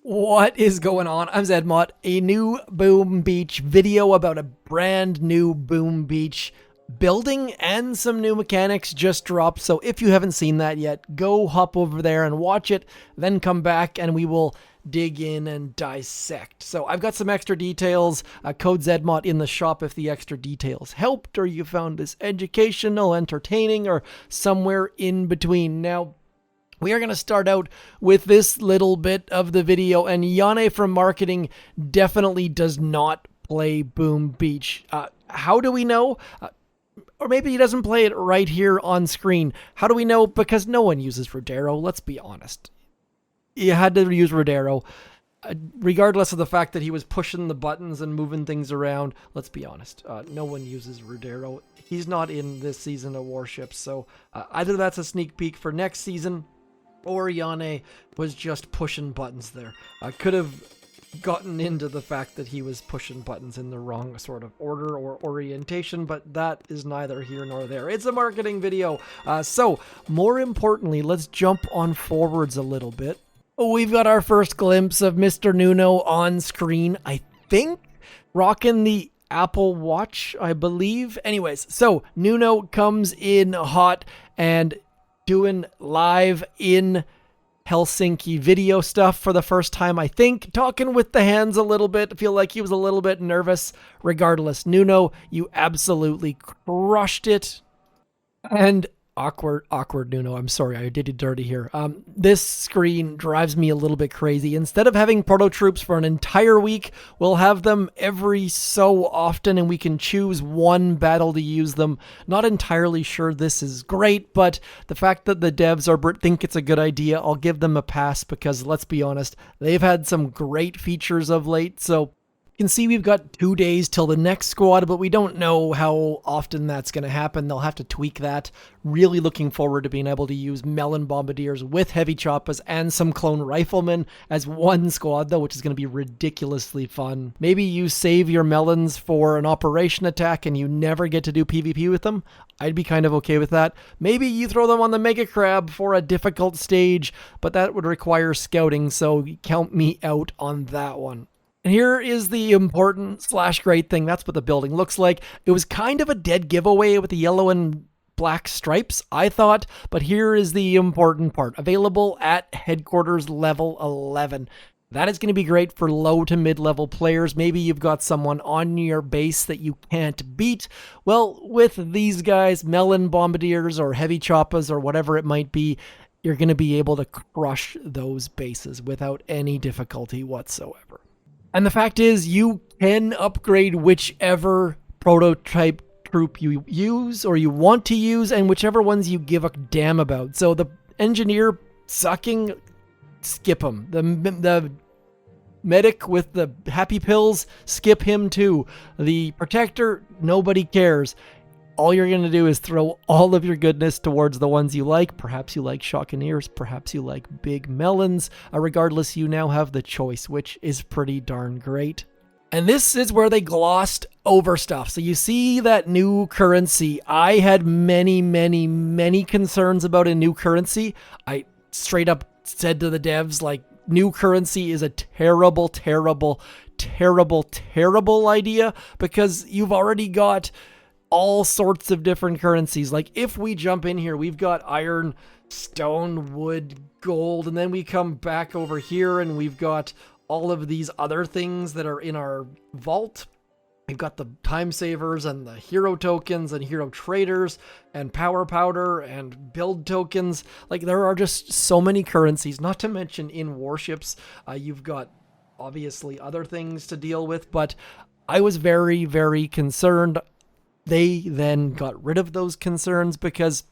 What is going on? I'm Zedmont. A new Boom Beach video about a brand new Boom Beach building and some new mechanics just dropped. So if you haven't seen that yet, go hop over there and watch it, then come back and we will dig in and dissect. So I've got some extra details, code Zedmont in the shop if the extra details helped or you found this educational, entertaining, or somewhere in between. Now, we are going to start out with this little bit of the video, and Yane from marketing definitely does not play Boom Beach. How do we know? Or maybe he doesn't play it right here on screen. How do we know? Because no one uses Ruddero, let's be honest. You had to use Ruddero, regardless of the fact that he was pushing the buttons and moving things around. Let's be honest, no one uses Ruddero. He's not in this season of Warships, so either that's a sneak peek for next season, or Yane was just pushing buttons there. I could have gotten into the fact that he was pushing buttons in the wrong sort of order or orientation, but that is neither here nor there. It's a marketing video. So, more importantly, let's jump on forwards a little bit. We've got our first glimpse of Mr. Nuno on screen, I think, rocking the Apple Watch, I believe. Anyways, so Nuno comes in hot and doing live in Helsinki video stuff for the first time, I think. Talking with the hands a little bit. I feel like he was a little bit nervous. Regardless, Nuno, you absolutely crushed it. And awkward Nuno. I'm sorry, I did it dirty here. This screen drives me a little bit crazy. Instead of having Prototroops for an entire week, we'll have them every so often and we can choose one battle to use them. Not entirely sure this is great, but the fact that the devs think it's a good idea, I'll give them a pass because let's be honest, they've had some great features of late. So you can see we've got 2 days till the next squad, but we don't know how often that's going to happen. They'll have to tweak that. Really looking forward to being able to use Melon Bombadiers with heavy choppers and some clone Riflemen as one squad, though, which is going to be ridiculously fun. Maybe you save your melons for an operation attack and you never get to do PvP with them. I'd be kind of okay with that. Maybe you throw them on the Mega Crab for a difficult stage, but that would require scouting, so count me out on that one. And here is the important / great thing. That's what the building looks like. It was kind of a dead giveaway with the yellow and black stripes, I thought, but here is the important part. Available at headquarters level 11. That is going to be great for low to mid-level players. Maybe you've got someone on your base that you can't beat. Well, with these guys, Melon Bombadiers or Heavy Choppas or whatever it might be, you're going to be able to crush those bases without any difficulty whatsoever. And the fact is, you can upgrade whichever prototype troop you use or you want to use, and whichever ones you give a damn about. So the engineer sucking, skip him. The medic with the happy pills, skip him too. The protector, nobody cares. All you're going to do is throw all of your goodness towards the ones you like. Perhaps you like Shockeneers, perhaps you like big melons. Regardless, you now have the choice, which is pretty darn great. And this is where they glossed over stuff. So you see that new currency. I had many concerns about a new currency. I straight up said to the devs, like, new currency is a terrible idea because you've already got all sorts of different currencies. Like if we jump in here, we've got iron, stone, wood, gold, and then we come back over here and we've got all of these other things that are in our vault. We've got the time savers and the hero tokens and hero traders and power powder and build tokens. Like there are just so many currencies, not to mention in warships, you've got obviously other things to deal with, but I was very concerned. They then got rid of those concerns because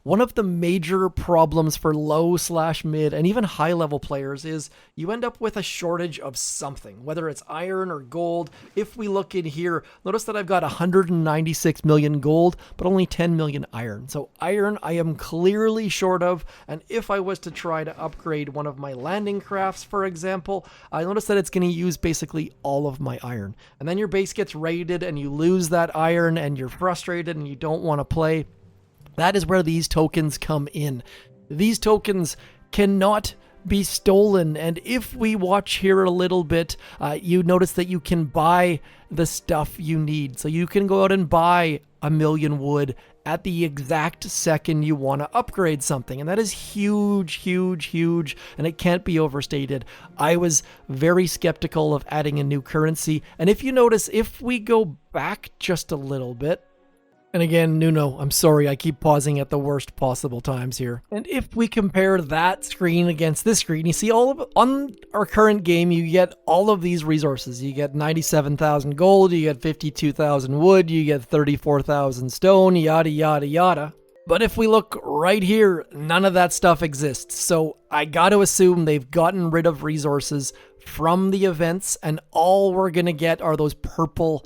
one of the major problems for low / mid and even high level players is you end up with a shortage of something, whether it's iron or gold. If we look in here, notice that I've got 196 million gold, but only 10 million iron. So iron I am clearly short of. And if I was to try to upgrade one of my landing crafts, for example, I notice that it's going to use basically all of my iron. And then your base gets raided and you lose that iron and you're frustrated and you don't want to play. That is where these tokens come in. These tokens cannot be stolen, and if we watch here a little bit, you notice that you can buy the stuff you need. So you can go out and buy 1,000,000 wood at the exact second you want to upgrade something, and that is huge, huge, huge, and it can't be overstated. I was very skeptical of adding a new currency, and if you notice, if we go back just a little bit, and again, Nuno, I'm sorry, I keep pausing at the worst possible times here. And if we compare that screen against this screen, you see on our current game, you get all of these resources. You get 97,000 gold, you get 52,000 wood, you get 34,000 stone, yada, yada, yada. But if we look right here, none of that stuff exists. So I got to assume they've gotten rid of resources from the events, and all we're going to get are those purple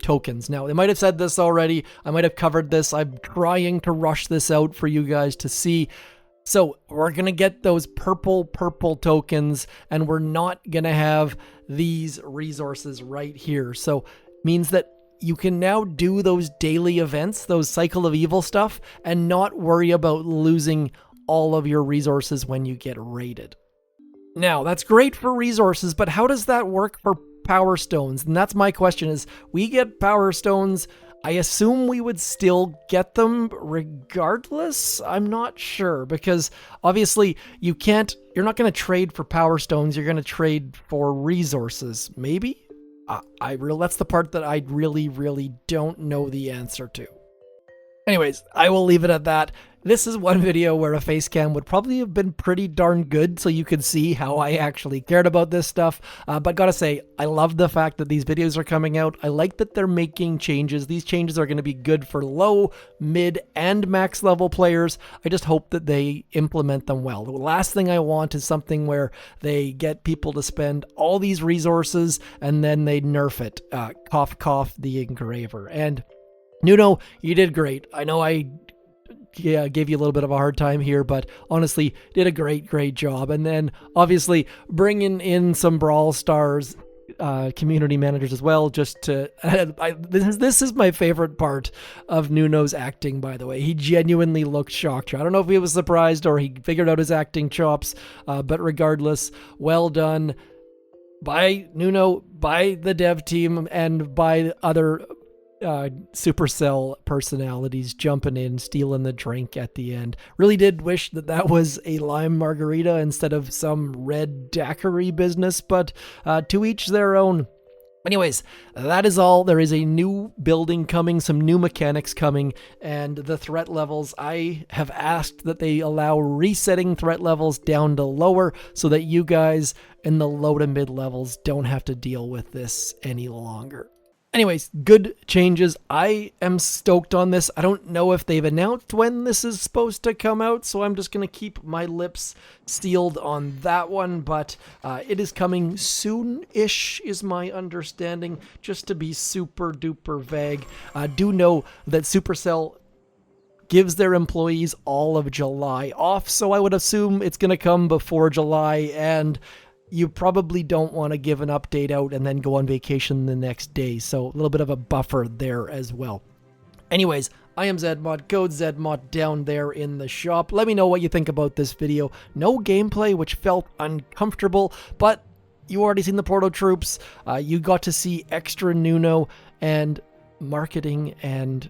tokens. Now, they might have said this already. I might have covered this. I'm trying to rush this out for you guys to see. So we're going to get those purple tokens, and we're not going to have these resources right here. So means that you can now do those daily events, those cycle of evil stuff, and not worry about losing all of your resources when you get raided. Now, that's great for resources, but how does that work for power stones? And that's my question. Is we get power stones, I assume we would still get them regardless? I'm not sure, because obviously you're not going to trade for power stones, you're going to trade for resources. Maybe? That's the part that I really don't know the answer to. Anyways, I will leave it at that. This is one video where a face cam would probably have been pretty darn good, so you could see how I actually cared about this stuff. But gotta say, I love the fact that these videos are coming out. I like that they're making changes. These changes are going to be good for low, mid, and max level players. I just hope that they implement them well. The last thing I want is something where they get people to spend all these resources and then they nerf it. Cough, cough, the engraver. And Nuno, you did great. I know I gave you a little bit of a hard time here, but honestly, did a great job. And then obviously bringing in some Brawl Stars community managers as well, just to this is my favorite part of Nuno's acting, by the way. He genuinely looked shocked. I don't know if he was surprised or he figured out his acting chops, but regardless, well done by Nuno, by the dev team, and by other Supercell personalities jumping in, stealing the drink at the end. Really did wish that was a lime margarita instead of some red daiquiri business, but to each their own. Anyways, that is all. There is a new building coming, some new mechanics coming, and the threat levels, I have asked that they allow resetting threat levels down to lower so that you guys in the low to mid levels don't have to deal with this any longer. Anyways, good changes. I am stoked on this. I don't know if they've announced when this is supposed to come out, so I'm just going to keep my lips sealed on that one, but it is coming soon-ish is my understanding, just to be super duper vague. Do know that Supercell gives their employees all of July off, so I would assume it's going to come before July, and you probably don't want to give an update out and then go on vacation the next day. So a little bit of a buffer there as well. Anyways, I am Zedmod, code Zedmod down there in the shop. Let me know what you think about this video. No gameplay, which felt uncomfortable, but you already seen the Prototroops. You got to see extra Nuno and marketing and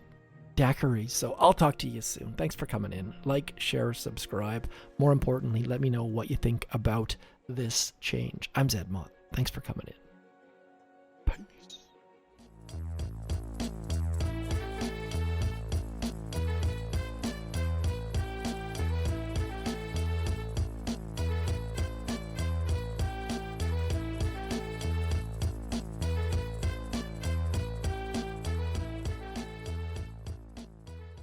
daiquiris. So I'll talk to you soon. Thanks for coming in. Like, share, subscribe. More importantly, let me know what you think about this change. I'm Zedmod. Thanks for coming in.